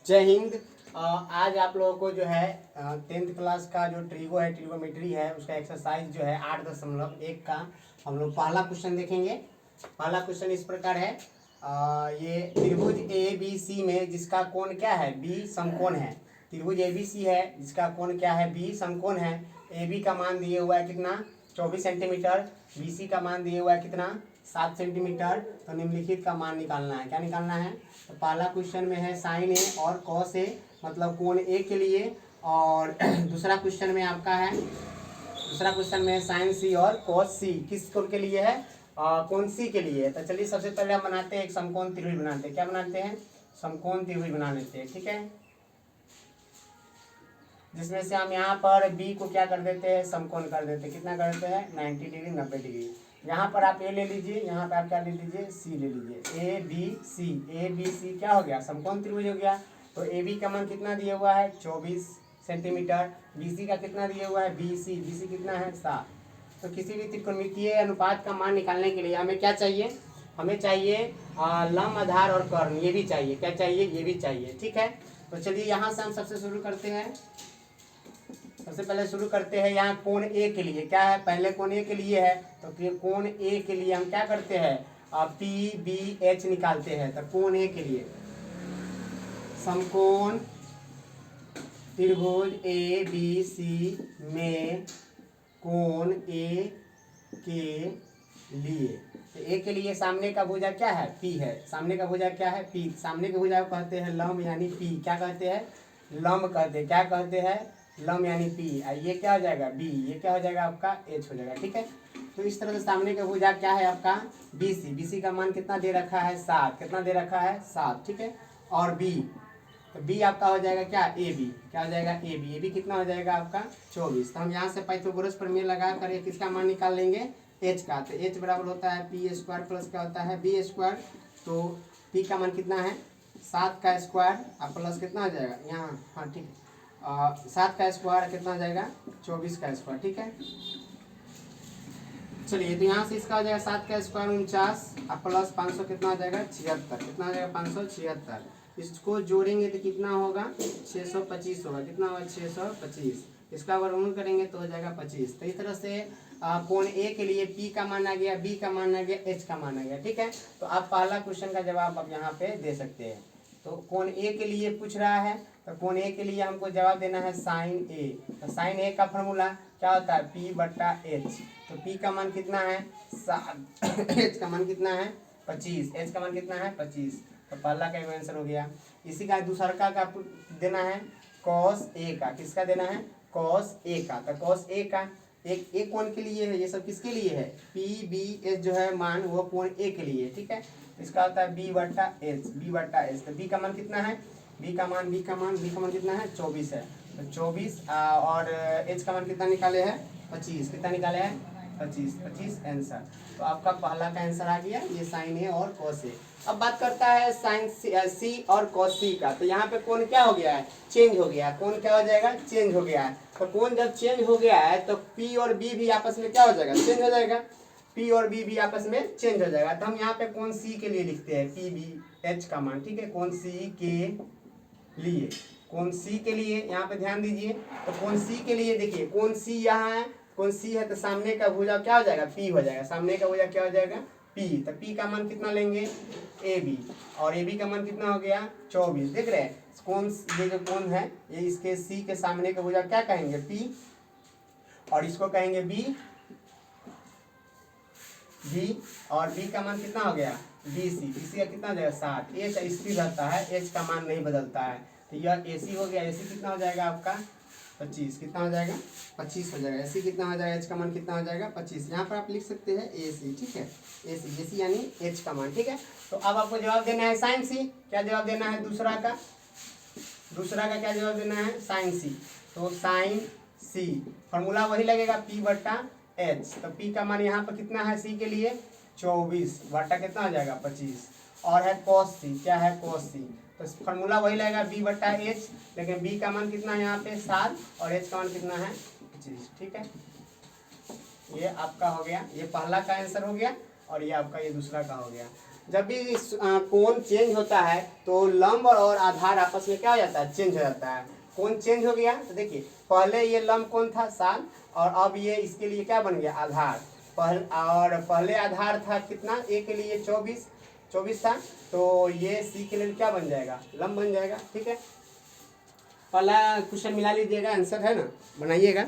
जय हिंद। आज आप लोगों को जो है 10th क्लास का जो ट्रिगोमेट्री है उसका एक्सरसाइज जो है 8.1 का हम लोग पहला क्वेश्चन देखेंगे। पहला क्वेश्चन इस प्रकार है, ये त्रिभुज ए बी सी में जिसका कोण क्या है, बी समकोण है। त्रिभुज ए बी सी है जिसका कोण क्या है, बी समकोण है। ए बी का मान दिए हुआ है कितना, 24 सेंटीमीटर। बी सी का मान दिए हुआ है कितना, 7 सेंटीमीटर। तो निम्नलिखित का मान निकालना है। क्या निकालना है? तो पहला क्वेश्चन में है साइन ए और कॉस ए, मतलब कोण ए के लिए। और दूसरा क्वेश्चन में आपका है, दूसरा क्वेश्चन में साइन सी और कॉस सी, किस कोण के लिए है, कोण सी के लिए। तो चलिए सबसे पहले हम बनाते हैं एक समकोण त्रिभुज बनाते हैं। क्या बनाते हैं? समकोण त्रिभुज बना लेते हैं, ठीक है। जिसमें से हम यहाँ पर बी को क्या कर देते हैं, समकोण कर देते हैं। कितना कर देते हैं? 90 डिग्री, 90 डिग्री। यहाँ पर आप ए ले लीजिए, यहाँ पर आप क्या ले लीजिए, सी ले लीजिए। A B C, A B C क्या हो गया, समकोण त्रिभुज हो गया। तो ए बी का मान कितना दिया हुआ है, 24 सेंटीमीटर। बी सी का कितना दिया हुआ है, बी सी कितना है, 7। तो किसी भी त्रिकोणमितीय अनुपात का मान निकालने के लिए हमें क्या चाहिए, हमें चाहिए लंब, आधार और कर्ण, ये भी चाहिए। क्या चाहिए? ये भी चाहिए, ठीक है। तो चलिए यहाँ से हम सबसे शुरू करते हैं। सबसे पहले शुरू करते हैं यहाँ कोण ए के लिए। क्या है, पहले कोण ए के लिए है। तो कोण ए के लिए हम क्या करते हैं, पी बी एच निकालते हैं। तो कोण ए के लिए समकोण त्रिभुज ए बी सी में कोण ए के लिए, तो ए के लिए सामने का भुजा क्या है, पी है। सामने का भुजा क्या है, पी। सामने के भुजा को कहते हैं लंब यानी पी। क्या कहते हैं? लंब कहते हैं। क्या कहते हैं? लंब यानी पी। ये क्या हो जाएगा, बी। ये क्या हो जाएगा आपका, एच हो जाएगा, ठीक है। तो इस तरह से सामने का भुजा क्या है आपका, बी सी। बी सी का मान कितना दे रखा है, 7। कितना दे रखा है, 7, ठीक है। और बी, तो बी आपका हो जाएगा क्या, ए बी। क्या हो जाएगा, ए बी। ए बी कितना हो जाएगा आपका, 24। तो हम यहाँ से पाइथागोरस प्रमेय लगा कर किसका मान निकाल लेंगे, एच का। तो एच बराबर होता है पी स्क्वायर प्लस क्या होता है, बी स्क्वायर। तो पी का मान कितना है, 7 का स्क्वायर और प्लस कितना हो जाएगा यहाँ, हाँ ठीक है, 7 का स्क्वायर कितना हो जाएगा, 24 का स्क्वायर, ठीक है। चलिए तो यहाँ से इसका हो जाएगा 7 का स्क्वायर 49 और प्लस 500 कितना हो जाएगा, 76। कितना हो जाएगा, 576। इसको जोड़ेंगे तो कितना होगा, 625 होगा। कितना होगा, 625। इसका वर्गमूल करेंगे तो हो जाएगा 25। तो इस तरह से कोण ए के लिए पी का मान आ गया, बी का मान आ गया, एच का मान आ गया, ठीक है। तो आप पहला क्वेश्चन का जवाब आप यहाँ पे दे सकते हैं। तो कोण ए के लिए पूछ रहा है, तो कोण ए के लिए हमको जवाब देना है साइन ए। तो साइन ए का फॉर्मूला क्या होता है, पी बट्टा एच। तो पी का मान कितना है, 7। एच का मान कितना है, 25। एच का मान कितना है, 25। तो पहला का आंसर हो गया। इसी का दूसरा का देना है कॉस ए का। किसका देना है, कॉस ए का। तो कॉस ए का एक कोण के लिए है, ये सब किसके लिए है, पी बी एच जो है मान, वो कोण ए के लिए, ठीक है। इसका होता है बी बट्टा एच, बी बट्टा एच। तो बी का मान कितना है, बी का मान कितना है, 24 है। तो 24 और एच का मान कितना निकाले है, 25। कितना निकाले हैं, 25 आंसर। तो आपका पहला का आंसर आ गया, ये साइन ए और कॉस ए। अब बात करता है साइन सी और कॉस सी का। तो यहाँ पे कोण क्या हो गया है, चेंज हो गया है। कोण क्या हो जाएगा, चेंज हो गया है। तो कोण जब चेंज हो गया है तो पी और बी भी आपस में क्या हो जाएगा, चेंज हो जाएगा। पी और बी भी आपस में चेंज हो जाएगा। तो हम यहाँ पे कोण सी के लिए लिखते हैं पी बी एच का मान, ठीक है। कोण सी के लिए, कोण सी के लिए यहाँ पे ध्यान दीजिए। तो कोण सी के लिए देखिए, कोण सी यहाँ है, कोण सी है, तो सामने का भुजा क्या हो जाएगा, पी हो जाएगा। सामने का भुजा क्या हो जाएगा, पी। तो पी का मान कितना लेंगे, ए बी। और ए बी का मान कितना हो गया, 24। देख रहे हैं कोण, ये जो कोण है ये इसके सी के सामने का भुजा क्या कहेंगे, पी। और इसको कहेंगे बी, बी। और बी का मान कितना हो गया, बी सी। बी सी का कितना हो जाएगा, 7। एच स्थिर रहता है, एच का मान नहीं बदलता है। तो यह ए सी हो गया। ए सी कितना हो जाएगा आपका, 25। कितना हो जाएगा, 25 हो जाएगा। ए सी कितना हो जाएगा, एच का मान कितना हो जाएगा, 25। यहाँ पर आप लिख सकते हैं ए सी, ठीक है। ए सी यानी एच का मान, ठीक है। तो अब आपको जवाब देना है साइन सी। क्या जवाब देना है, दूसरा का क्या जवाब देना है, साइन सी। तो साइन सी फॉर्मूला वही लगेगा, पी बट्टा एच। तो पी का मान यहाँ पर कितना है, सी के लिए 24 बट्टा कितना हो जाएगा, 25। और है कॉस सी, क्या है, कॉस सी। तो फॉर्मूला वही लगेगा बी बट्टा एच, लेकिन बी का मान कितना है यहाँ पे 7 और एच का मान कितना है, 25, ठीक है। ये आपका हो गया, ये पहला का आंसर हो गया और ये आपका ये दूसरा का हो गया। जब भी कोण चेंज होता है तो लंब और आधार आपस में क्या हो जाता है, चेंज हो जाता है। कोण चेंज हो गया तो देखिए पहले ये लंब कोण था 7 और अब ये इसके लिए क्या बन गया, आधार। पहले आधार था कितना, ए के लिए 24 था, तो ये सी के लिए क्या बन जाएगा, लंब बन जाएगा। ठीक है, पहला क्वेश्चन मिला लीजिएगा, आंसर है ना, बनाइएगा।